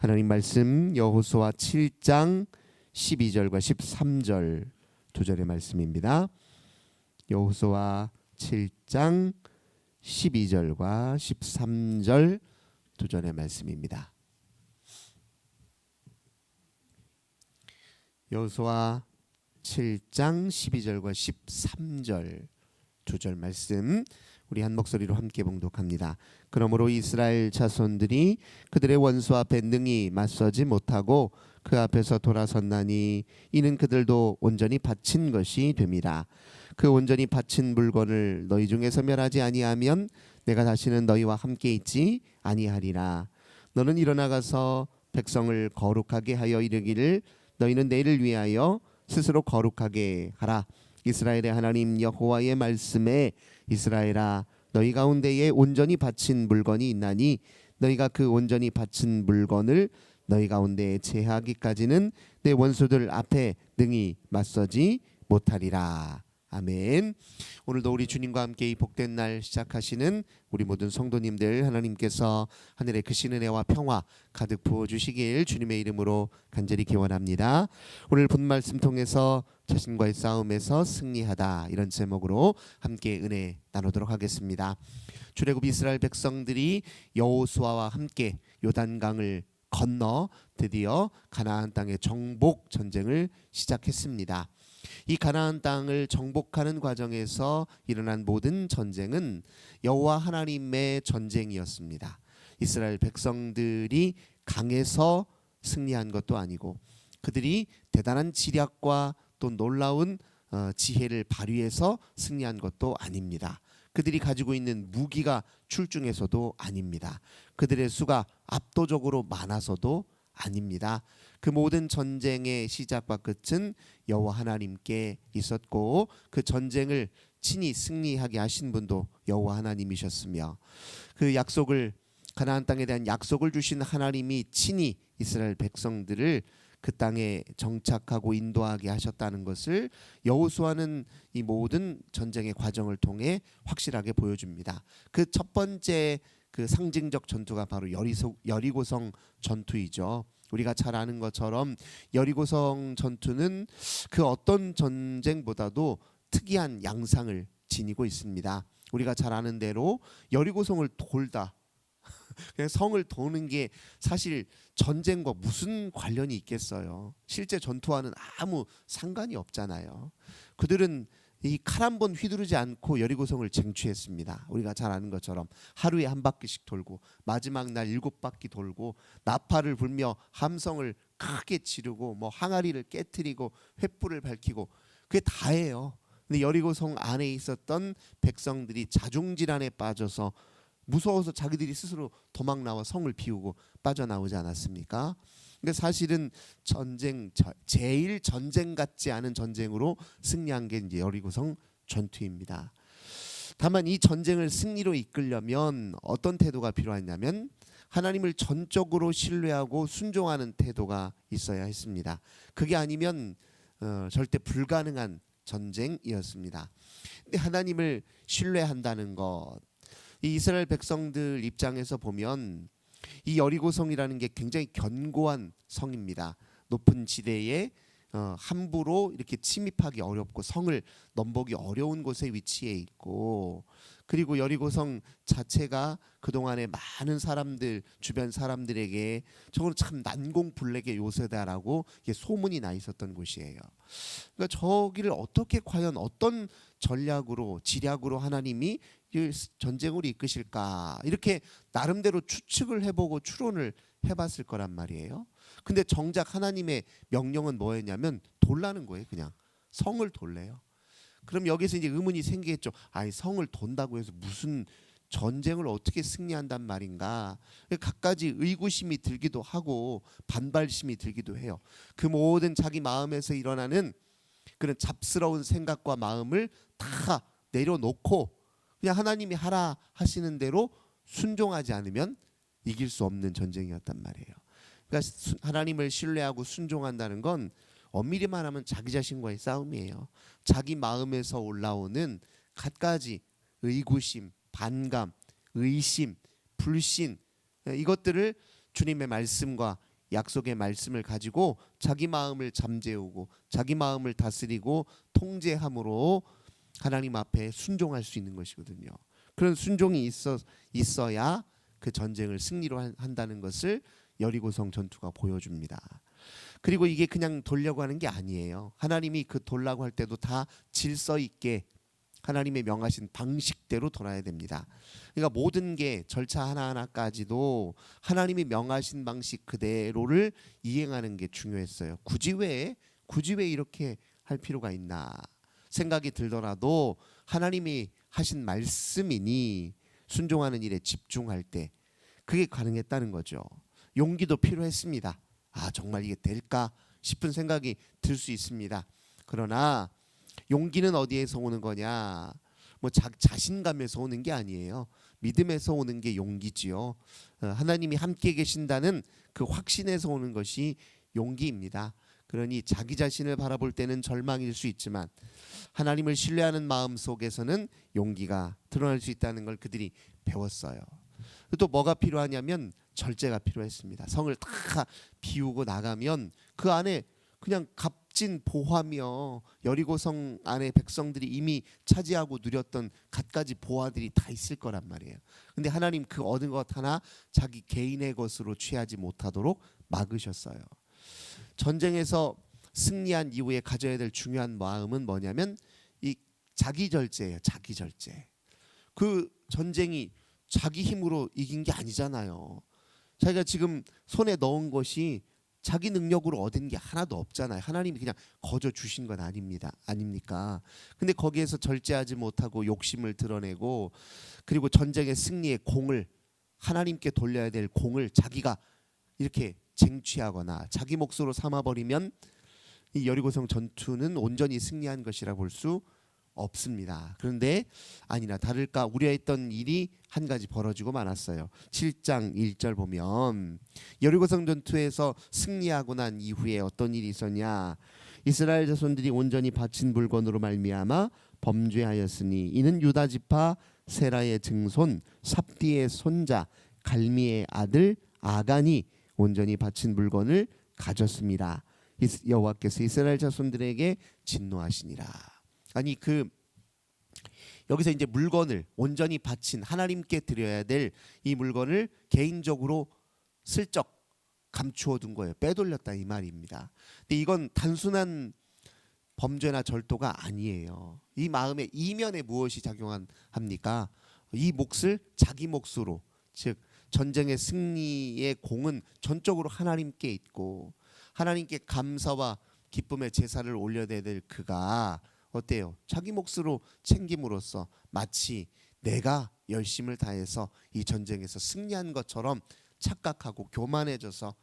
하나님 말씀 여호수아 7장 12절과 13절 두 절의 말씀입니다. 여호수아 7장 12절과 13절 두 절의 말씀입니다. 여호수아 7장 12절과 13절 두 절 말씀 우리 한 목소리로 함께 봉독합니다. 그러므로 이스라엘 자손들이 그들의 원수 앞에 능히 맞서지 못하고 그 앞에서 돌아섰나니 이는 그들도 온전히 바친 것이 됨이라. 그 온전히 바친 물건을 너희 중에서 멸하지 아니하면 내가 다시는 너희와 함께 있지 아니하리라. 너는 일어나가서 백성을 거룩하게 하여 이르기를 너희는 내일을 위하여 스스로 거룩하게 하라. 이스라엘의 하나님 여호와의 말씀에 이스라엘아 너희 가운데에 온전히 바친 물건이 있나니 너희가 그 온전히 바친 물건을 너희 가운데에 제하기까지는 내 원수들 앞에 능히 맞서지 못하리라. 아멘. 오늘도 우리 주님과 함께 이 복된 날 시작하시는 우리 모든 성도님들 하나님께서 하늘의 크신 은혜와 평화 가득 부어주시길 주님의 이름으로 간절히 기원합니다. 오늘 본 말씀 통해서 자신과의 싸움에서 승리하다 이런 제목으로 함께 은혜 나누도록 하겠습니다. 출애굽 이스라엘 백성들이 여호수아와 함께 요단강을 건너 드디어 가나안 땅의 정복 전쟁을 시작했습니다. 이 가나안 땅을 정복하는 과정에서 일어난 모든 전쟁은 여호와 하나님의 전쟁이었습니다. 이스라엘 백성들이 강해서 승리한 것도 아니고 그들이 대단한 지략과 또 놀라운 지혜를 발휘해서 승리한 것도 아닙니다. 그들이 가지고 있는 무기가 출중해서도 아닙니다. 그들의 수가 압도적으로 많아서도 아닙니다. 그 모든 전쟁의 시작과 끝은 여호와 하나님께 있었고 그 전쟁을 친히 승리하게 하신 분도 여호와 하나님이셨으며 그 약속을 가나안 땅에 대한 약속을 주신 하나님이 친히 이스라엘 백성들을 그 땅에 정착하고 인도하게 하셨다는 것을 여호수아는 이 모든 전쟁의 과정을 통해 확실하게 보여줍니다. 그 첫 번째 그 상징적 전투가 바로 여리고성 전투이죠. 우리가 잘 아는 것처럼 여리고성 전투는 그 어떤 전쟁보다도 특이한 양상을 지니고 있습니다. 우리가 잘 아는 대로 여리고성을 돌다 그냥 성을 도는 게 사실 전쟁과 무슨 관련이 있겠어요. 실제 전투와는 아무 상관이 없잖아요. 그들은 이 칼 한 번 휘두르지 않고 여리고성을 쟁취했습니다. 우리가 잘 아는 것처럼 하루에 한 바퀴씩 돌고 마지막 날 7바퀴 돌고 나팔을 불며 함성을 크게 지르고 뭐 항아리를 깨트리고 횃불을 밝히고 그게 다예요. 근데 여리고성 안에 있었던 백성들이 자중질환에 빠져서 무서워서 자기들이 스스로 도망 나와 성을 비우고 빠져나오지 않았습니까? 근데 사실은 제일 전쟁 같지 않은 전쟁으로 승리한 게 이제 여리고성 전투입니다. 다만 이 전쟁을 승리로 이끌려면 어떤 태도가 필요하냐면 하나님을 전적으로 신뢰하고 순종하는 태도가 있어야 했습니다. 그게 아니면 절대 불가능한 전쟁이었습니다. 근데 하나님을 신뢰한다는 것, 이 이스라엘 백성들 입장에서 보면 이 여리고성이라는 게 굉장히 견고한 성입니다. 높은 지대에 함부로 이렇게 침입하기 어렵고 성을 넘보기 어려운 곳에 위치해 있고 그리고 여리고성 자체가 그동안에 많은 사람들 주변 사람들에게 저건 참 난공불락의 요새다라고 소문이 나 있었던 곳이에요. 그러니까 저기를 어떻게 과연 어떤 전략으로 지략으로 하나님이 전쟁으로 이끄실까 이렇게 나름대로 추측을 해보고 추론을 해봤을 거란 말이에요. 근데 정작 하나님의 명령은 뭐였냐면 돌라는 거예요. 그냥 성을 돌래요. 그럼 여기서 이제 의문이 생기겠죠. 아니 성을 돈다고 해서 무슨 전쟁을 어떻게 승리한단 말인가. 갖가지 의구심이 들기도 하고 반발심이 들기도 해요. 그 모든 자기 마음에서 일어나는 그런 잡스러운 생각과 마음을 다 내려놓고 그냥 하나님이 하라 하시는 대로 순종하지 않으면 이길 수 없는 전쟁이었단 말이에요. 그러니까 하나님을 신뢰하고 순종한다는 건 엄밀히 말하면 자기 자신과의 싸움이에요. 자기 마음에서 올라오는 갖가지 의구심, 반감, 의심, 불신 이것들을 주님의 말씀과 약속의 말씀을 가지고 자기 마음을 잠재우고 자기 마음을 다스리고 통제함으로 하나님 앞에 순종할 수 있는 것이거든요. 그런 순종이 있어야 그 전쟁을 승리로 한다는 것을 여리고성 전투가 보여줍니다. 그리고 이게 그냥 돌려고 하는 게 아니에요. 하나님이 그 돌라고 할 때도 다 질서 있게 하나님의 명하신 방식대로 돌아야 됩니다. 그러니까 모든 게 절차 하나하나까지도 하나님이 명하신 방식 그대로를 이행하는 게 중요했어요. 굳이 왜 이렇게 할 필요가 있나 생각이 들더라도 하나님이 하신 말씀이니 순종하는 일에 집중할 때 그게 가능했다는 거죠. 용기도 필요했습니다. 아, 정말 이게 될까 싶은 생각이 들 수 있습니다. 그러나 용기는 어디에서 오는 거냐? 뭐 자신감에서 오는 게 아니에요. 믿음에서 오는 게 용기지요. 하나님이 함께 계신다는 그 확신에서 오는 것이 용기입니다. 그러니 자기 자신을 바라볼 때는 절망일 수 있지만 하나님을 신뢰하는 마음 속에서는 용기가 드러날 수 있다는 걸 그들이 배웠어요. 또 뭐가 필요하냐면 절제가 필요했습니다. 성을 다 비우고 나가면 그 안에 그냥 값진 보화며 여리고성 안에 백성들이 이미 차지하고 누렸던 갖가지 보화들이 다 있을 거란 말이에요. 근데 하나님 그 얻은 것 하나 자기 개인의 것으로 취하지 못하도록 막으셨어요. 전쟁에서 승리한 이후에 가져야 될 중요한 마음은 뭐냐면 이 자기 절제예요. 자기 절제. 그 전쟁이 자기 힘으로 이긴 게 아니잖아요. 자기가 지금 손에 넣은 것이 자기 능력으로 얻은 게 하나도 없잖아요. 하나님이 그냥 거저 주신 건 아닙니까? 근데 거기에서 절제하지 못하고 욕심을 드러내고 그리고 전쟁의 승리의 공을 하나님께 돌려야 될 공을 자기가 이렇게 쟁취하거나 자기 몫으로 삼아버리면 이 여리고성 전투는 온전히 승리한 것이라 볼 수 없습니다. 그런데 아니나 다를까 우려했던 일이 한 가지 벌어지고 말았어요. 7장 1절 보면 여리고성 전투에서 승리하고 난 이후에 어떤 일이 있었냐? 이스라엘 자손들이 온전히 바친 물건으로 말미암아 범죄하였으니 이는 유다 지파 세라의 증손 삽디의 손자 갈미의 아들 아간이 온전히 바친 물건을 가졌습니다. 여호와께서 이스라엘 자손들에게 진노하시니라. 아니 여기서 이제 물건을 온전히 바친 하나님께 드려야 될 이 물건을 개인적으로 슬쩍 감추어 둔 거예요. 빼돌렸다 이 말입니다. 근데 이건 단순한 범죄나 절도가 아니에요. 이 마음의 이면에 무엇이 작용합니까? 이 몫을 자기 몫으로, 즉 전쟁의 승리의 공은 전적으로 하나님께 있고 하나님께 감사와 기쁨의 제사를 올려야 될 그가 어때요? 자기 몫으로 챙김으로써 마치 내가 열심을 다해서 이 전쟁에서 승리한 것처럼 착각하고 교만해져서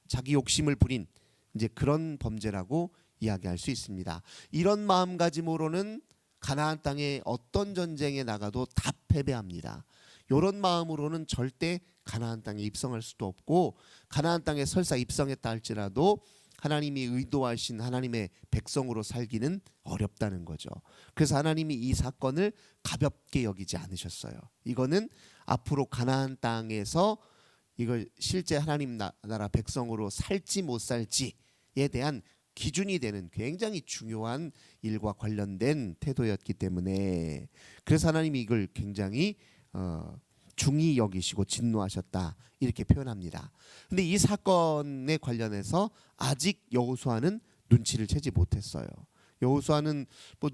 자기 욕심을 부린 이제 그런 범죄라고 이야기할 수 있습니다. 이런 마음가짐으로는 가나안 땅에 어떤 전쟁에 나가도 다 패배합니다. 이런 마음으로는 절대 가나안 땅에 입성할 수도 없고 가나안 땅에 설사 입성했다 할지라도 하나님이 의도하신 하나님의 백성으로 살기는 어렵다는 거죠. 그래서 하나님이 이 사건을 가볍게 여기지 않으셨어요. 이거는 앞으로 가나안 땅에서 이걸 실제 하나님 나라 백성으로 살지 못 살지에 대한 기준이 되는 굉장히 중요한 일과 관련된 태도였기 때문에 그래서 하나님이 이걸 굉장히 중히 여기시고 진노하셨다 이렇게 표현합니다. 근데 이 사건에 관련해서 아직 여호수아는 눈치를 채지 못했어요. 여호수아는 뭐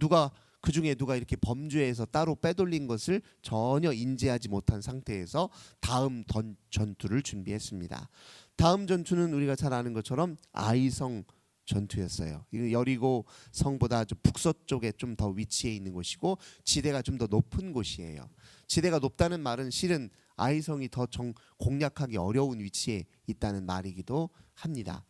그 중에 누가 이렇게 범죄해서 따로 빼돌린 것을 전혀 인지하지 못한 상태에서 다음 전투를 준비했습니다. 다음 전투는 우리가 잘 아는 것처럼 아이성 전투였어요. 여리고 성보다 좀 북서쪽에 좀 더 위치해 있는 곳이고 지대가 좀 더 높은 곳이에요. 지대가 높다는 말은 실은 아이성이 더 공략하기 어려운 위치에 있다는 말이기도 합니다.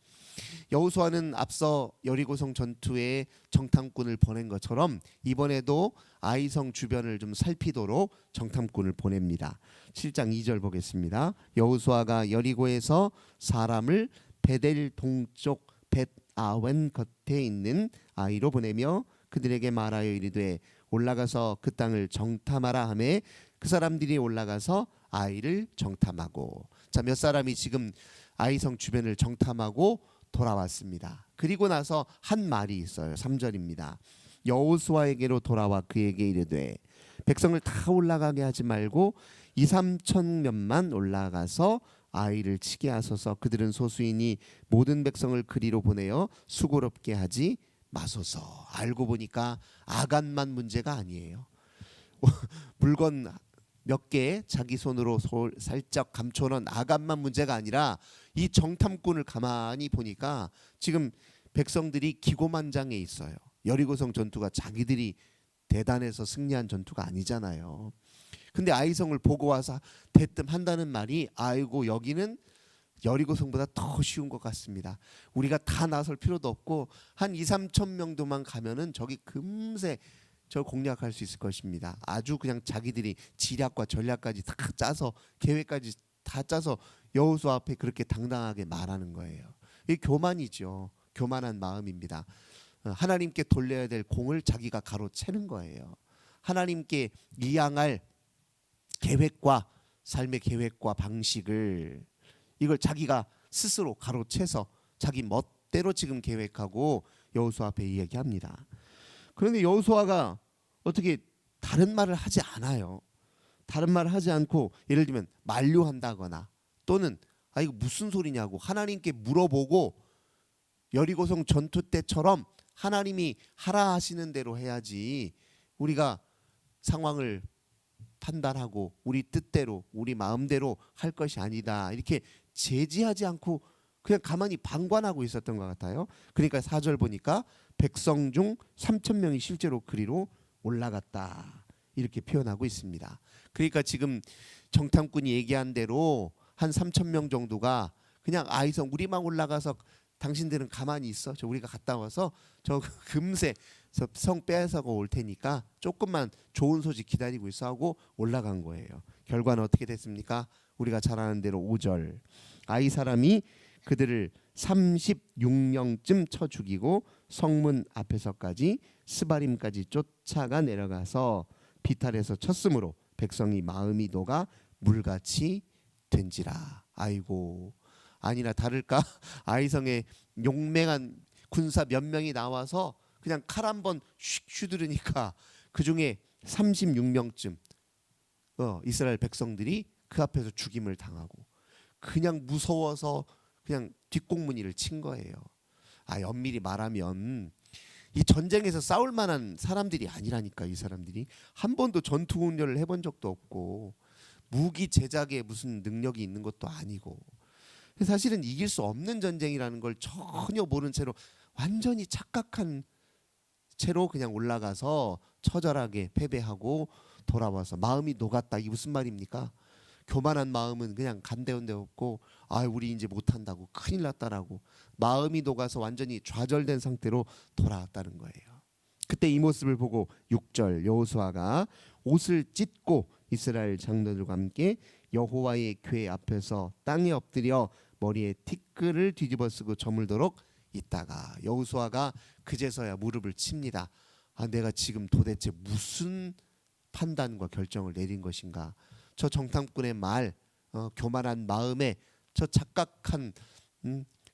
여호수아는 앞서 여리고성 전투에 정탐꾼을 보낸 것처럼 이번에도 아이성 주변을 좀 살피도록 정탐꾼을 보냅니다. 7장 2절 보겠습니다. 여호수아가 여리고에서 사람을 베델 동쪽 벳아웬 겉에 있는 아이로 보내며 그들에게 말하여 이르되 올라가서 그 땅을 정탐하라 하매 그 사람들이 올라가서 아이를 정탐하고 자, 몇 사람이 지금 아이성 주변을 정탐하고 돌아왔습니다. 그리고 나서 한 말이 있어요. 3절입니다. 여호수아에게로 돌아와 그에게 이르되 백성을 다 올라가게 하지 말고 2-3천 명만 올라가서 아이를 치게 하소서. 그들은 소수이니 모든 백성을 그리로 보내어 수고롭게 하지 마소서. 알고 보니까 아간만 문제가 아니에요. 물건 몇 개 자기 손으로 살짝 감춰놓은 아간만 문제가 아니라 이 정탐꾼을 가만히 보니까 지금 백성들이 기고만장해 있어요. 여리고성 전투가 자기들이 대단해서 승리한 전투가 아니잖아요. 근데 아이성을 보고 와서 대뜸 한다는 말이 아이고 여기는 여리고성보다 더 쉬운 것 같습니다. 우리가 다 나설 필요도 없고 한 2-3천 명도만 가면은 저기 금세 저 공략할 수 있을 것입니다. 아주 그냥 자기들이 지략과 전략까지 다 짜서 계획까지 다 짜서 여호수아 앞에 그렇게 당당하게 말하는 거예요. 이게 교만이죠. 교만한 마음입니다. 하나님께 돌려야 될 공을 자기가 가로채는 거예요. 하나님께 이양할 계획과 삶의 계획과 방식을 이걸 자기가 스스로 가로채서 자기 멋대로 지금 계획하고 여호수아 앞에 이야기합니다. 그런데 여호수아가 어떻게 다른 말을 하지 않아요. 다른 말을 하지 않고 예를 들면 만류한다거나 또는 아 이거 무슨 소리냐고 하나님께 물어보고 여리고성 전투 때처럼 하나님이 하라 하시는 대로 해야지 우리가 상황을 판단하고 우리 뜻대로 우리 마음대로 할 것이 아니다. 이렇게 제지하지 않고 그냥 가만히 방관하고 있었던 것 같아요. 그러니까 4절 보니까 백성 중 3천 명이 실제로 그리로 올라갔다. 이렇게 표현하고 있습니다. 그러니까 지금 정탐꾼이 얘기한 대로 한 3천 명 정도가 그냥 아이성 우리만 올라가서 당신들은 가만히 있어. 저 우리가 갔다 와서 저 금세 성 빼앗아가 올 테니까 조금만 좋은 소식 기다리고 있어 하고 올라간 거예요. 결과는 어떻게 됐습니까? 우리가 잘 아는 대로 5절 아이 사람이 그들을 36명쯤 쳐 죽이고 성문 앞에서까지 스바림까지 쫓아가 내려가서 비탈에서 쳤으므로 백성이 마음이 녹아 물같이 된지라. 아이고 아니나 다를까 아이성의 용맹한 군사 몇 명이 나와서 그냥 칼 한번 슉 휘두르니까 그중에 36명쯤 이스라엘 백성들이 그 앞에서 죽임을 당하고 그냥 무서워서 그냥 뒷공무니를 친 거예요. 아 엄밀히 말하면 이 전쟁에서 싸울 만한 사람들이 아니라니까. 이 사람들이 한 번도 전투 훈련을 해본 적도 없고 무기 제작에 무슨 능력이 있는 것도 아니고 사실은 이길 수 없는 전쟁이라는 걸 전혀 모른 채로 완전히 착각한 채로 그냥 올라가서 처절하게 패배하고 돌아와서 마음이 녹았다. 이게 무슨 말입니까? 교만한 마음은 그냥 간데운데 없고 아 우리 이제 못한다고 큰일 났다라고 마음이 녹아서 완전히 좌절된 상태로 돌아왔다는 거예요. 그때 이 모습을 보고 6절 여호수아가 옷을 찢고 이스라엘 장로들과 함께 여호와의 궤 앞에서 땅에 엎드려 머리에 티끌을 뒤집어 쓰고 저물도록 있다가 여호수아가 그제서야 무릎을 칩니다. 아 내가 지금 도대체 무슨 판단과 결정을 내린 것인가. 저 정탐꾼의 말 교만한 마음에 저 착각한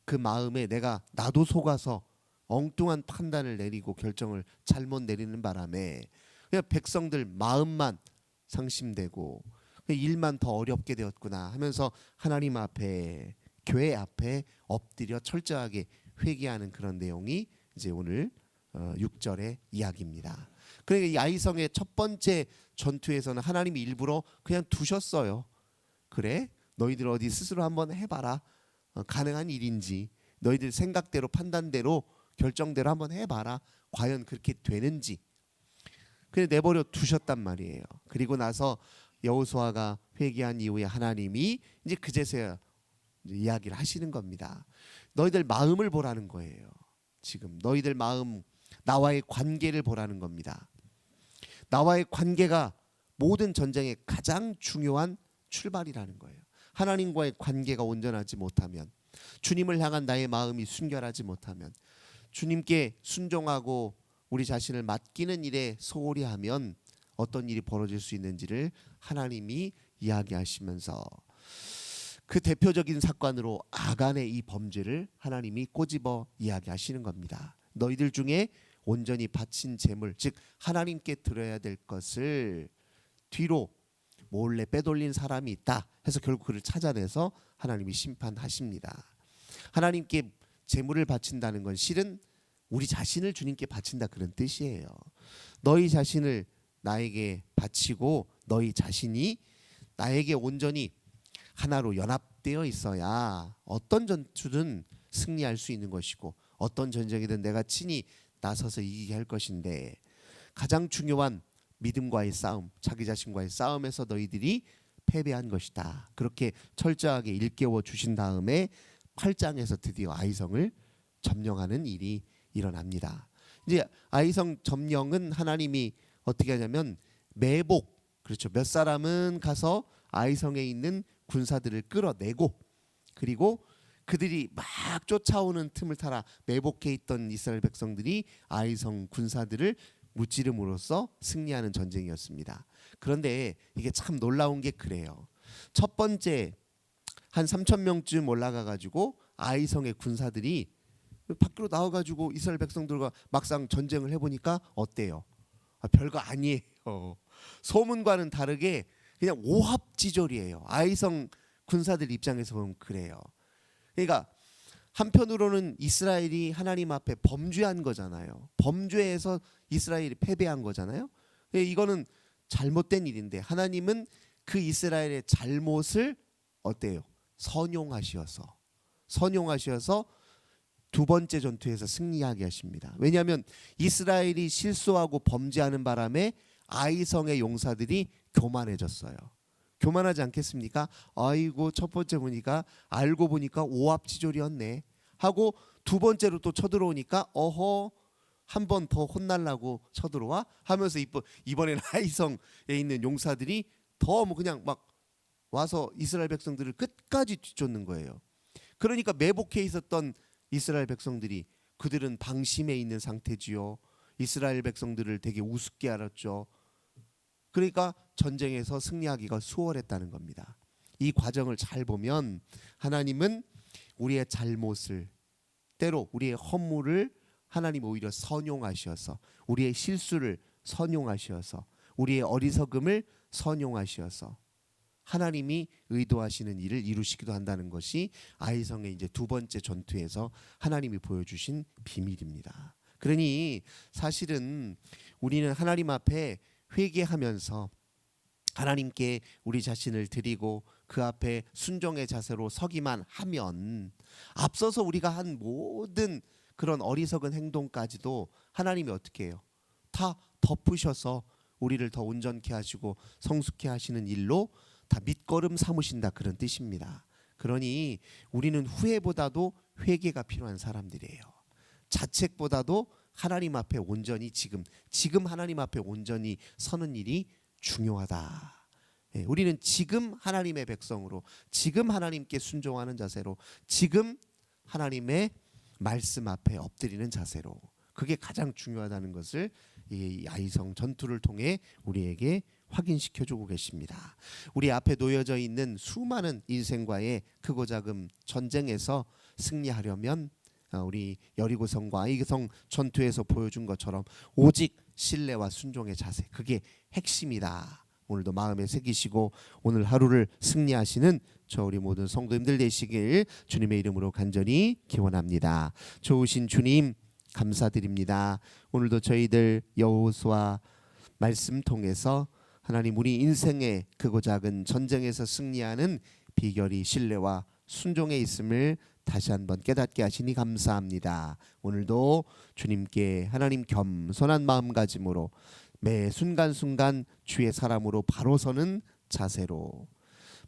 그 마음에 내가 나도 속아서 엉뚱한 판단을 내리고 결정을 잘못 내리는 바람에 그냥 백성들 마음만 상심되고 일만 더 어렵게 되었구나 하면서 하나님 앞에 교회 앞에 엎드려 철저하게 회개하는 그런 내용이 이제 오늘 6절의 이야기입니다. 그러니까 이 아이성의 첫 번째 전투에서는 하나님이 일부러 그냥 두셨어요. 그래 너희들 어디 스스로 한번 해봐라. 가능한 일인지 너희들 생각대로 판단대로 결정대로 한번 해봐라. 과연 그렇게 되는지. 그냥 내버려 두셨단 말이에요. 그리고 나서 여호수아가 회개한 이후에 하나님이 이제 그제서야 이야기를 하시는 겁니다. 너희들 마음을 보라는 거예요. 지금 너희들 마음 나와의 관계를 보라는 겁니다. 나와의 관계가 모든 전쟁의 가장 중요한 출발이라는 거예요. 하나님과의 관계가 온전하지 못하면 주님을 향한 나의 마음이 순결하지 못하면 주님께 순종하고 우리 자신을 맡기는 일에 소홀히 하면 어떤 일이 벌어질 수 있는지를 하나님이 이야기하시면서 그 대표적인 사건으로 아간의 이 범죄를 하나님이 꼬집어 이야기하시는 겁니다. 너희들 중에 온전히 바친 제물, 즉 하나님께 드려야 될 것을 뒤로 몰래 빼돌린 사람이 있다 해서 결국 그를 찾아내서 하나님이 심판하십니다. 하나님께 제물을 바친다는 건 실은 우리 자신을 주님께 바친다 그런 뜻이에요. 너희 자신을 나에게 바치고 너희 자신이 나에게 온전히 하나로 연합되어 있어야 어떤 전투든 승리할 수 있는 것이고 어떤 전쟁이든 내가 친히 나서서 이기게 할 것인데, 가장 중요한 믿음과의 싸움, 자기 자신과의 싸움에서 너희들이 패배한 것이다. 그렇게 철저하게 일깨워 주신 다음에 8장에서 드디어 아이성을 점령하는 일이 일어납니다. 이제 아이성 점령은 하나님이 어떻게 하냐면 매복, 그렇죠. 몇 사람은 가서 아이성에 있는 군사들을 끌어내고, 그리고 그들이 막 쫓아오는 틈을 타라 매복해 있던 이스라엘 백성들이 아이성 군사들을 무찌름으로써 승리하는 전쟁이었습니다. 그런데 이게 참 놀라운 게 그래요. 첫 번째 한 3,000명쯤 올라가 가지고 아이성의 군사들이 밖으로 나와 가지고 이스라엘 백성들과 막상 전쟁을 해보니까 어때요? 별거 아니에요. 소문과는 다르게 그냥 오합지졸이에요. 아이성 군사들 입장에서 보면 그래요. 그러니까 한편으로는 이스라엘이 하나님 앞에 범죄한 거잖아요. 범죄에서 이스라엘이 패배한 거잖아요. 이거는 잘못된 일인데 하나님은 그 이스라엘의 잘못을 어때요? 선용하셔서 두 번째 전투에서 승리하게 하십니다. 왜냐하면 이스라엘이 실수하고 범죄하는 바람에 아이성의 용사들이 교만해졌어요. 교만하지 않겠습니까? 아이고 첫 번째 보니까 알고 보니까 오합지졸이었네 하고 두 번째로 또 쳐들어오니까 어허 한 번 더 혼날라고 쳐들어와 하면서 이번에는 아이성에 있는 용사들이 더 뭐 그냥 막 와서 이스라엘 백성들을 끝까지 뒤쫓는 거예요. 그러니까 매복해 있었던 이스라엘 백성들이 그들은 방심해 있는 상태지요. 이스라엘 백성들을 되게 우습게 알았죠. 그러니까 전쟁에서 승리하기가 수월했다는 겁니다. 이 과정을 잘 보면 하나님은 우리의 잘못을, 때로 우리의 허물을 하나님 오히려 선용하셔서, 우리의 실수를 선용하셔서, 우리의 어리석음을 선용하셔서 하나님이 의도하시는 일을 이루시기도 한다는 것이 아이성의 이제 두 번째 전투에서 하나님이 보여주신 비밀입니다. 그러니 사실은 우리는 하나님 앞에 회개하면서 하나님께 우리 자신을 드리고 그 앞에 순종의 자세로 서기만 하면 앞서서 우리가 한 모든 그런 어리석은 행동까지도 하나님이 어떻게 해요? 다 덮으셔서 우리를 더 온전케 하시고 성숙케 하시는 일로 다 밑거름 삼으신다 그런 뜻입니다. 그러니 우리는 후회보다도 회개가 필요한 사람들이에요. 자책보다도 하나님 앞에 온전히 지금 하나님 앞에 온전히 서는 일이 중요하다. 우리는 지금 하나님의 백성으로, 지금 하나님께 순종하는 자세로, 지금 하나님의 말씀 앞에 엎드리는 자세로, 그게 가장 중요하다는 것을 이 아이성 전투를 통해 우리에게 확인시켜주고 계십니다. 우리 앞에 놓여져 있는 수많은 인생과의 크고 작은 전쟁에서 승리하려면 우리 여리고성과 아이성 전투에서 보여준 것처럼 오직 신뢰와 순종의 자세, 그게 핵심이다. 오늘도 마음에 새기시고 오늘 하루를 승리하시는 저 우리 모든 성도님들 되시길 주님의 이름으로 간절히 기원합니다. 좋으신 주님 감사드립니다. 오늘도 저희들 여호수아 말씀 통해서 하나님 우리 인생의 크고 작은 전쟁에서 승리하는 비결이 신뢰와 순종에 있음을 다시 한번 깨닫게 하시니 감사합니다. 오늘도 주님께 하나님 겸손한 마음가짐으로 매 순간순간 주의 사람으로 바로 서는 자세로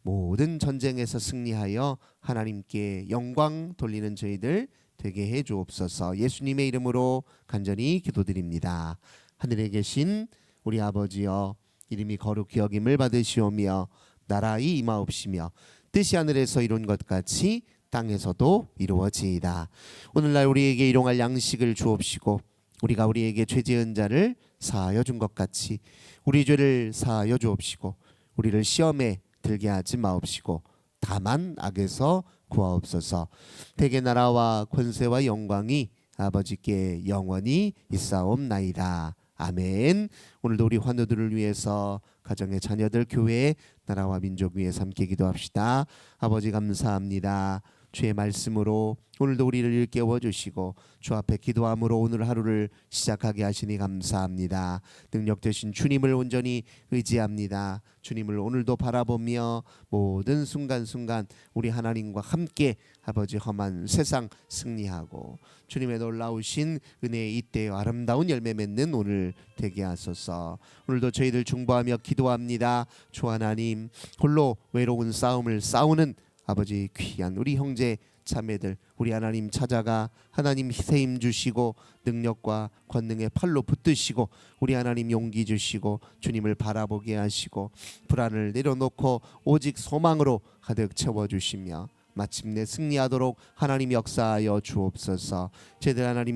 모든 전쟁에서 승리하여 하나님께 영광 돌리는 저희들 되게 해 주옵소서. 예수님의 이름으로 간절히 기도드립니다. 하늘에 계신 우리 아버지여, 이름이 거룩히 여김을 받으시오며 나라의 임하옵시며 뜻이 하늘에서 이룬 것 같이 땅에서도 이루어지이다. 오늘날 우리에게 일용할 양식을 주옵시고 우리가 우리에게 죄 지은 자를 사하여 준 것 같이 우리 죄를 사하여 주옵시고 우리를 시험에 들게 하지 마옵시고 다만 악에서 구하옵소서. 대개 나라와 권세와 영광이 아버지께 영원히 있사옵나이다. 아멘. 오늘도 우리 환우들을 위해서 가정의 자녀들 교회 나라와 민족 위해 함께 기도합시다. 아버지 감사합니다. 주의 말씀으로 오늘도 우리를 일깨워 주시고 주 앞에 기도함으로 오늘 하루를 시작하게 하시니 감사합니다. 능력 되신 주님을 온전히 의지합니다. 주님을 오늘도 바라보며 모든 순간순간 우리 하나님과 함께 아버지 험한 세상 승리하고 주님의 놀라우신 은혜의 이때의 아름다운 열매 맺는 오늘 되게 하소서. 오늘도 저희들 중보하며 기도합니다. 주 하나님, 홀로 외로운 싸움을 싸우는 아버지 귀한 우리 형제 자매들 우리 하나님 찾아가 하나님 힘 주시고 능력과 권능의 팔로 붙드시고 우리 하나님 용기 주시고 주님을 바라보게 하시고 불안을 내려놓고 오직 소망으로 가득 채워주시며 마침내 승리하도록 하나님 역사하여 주옵소서. 제들 하나님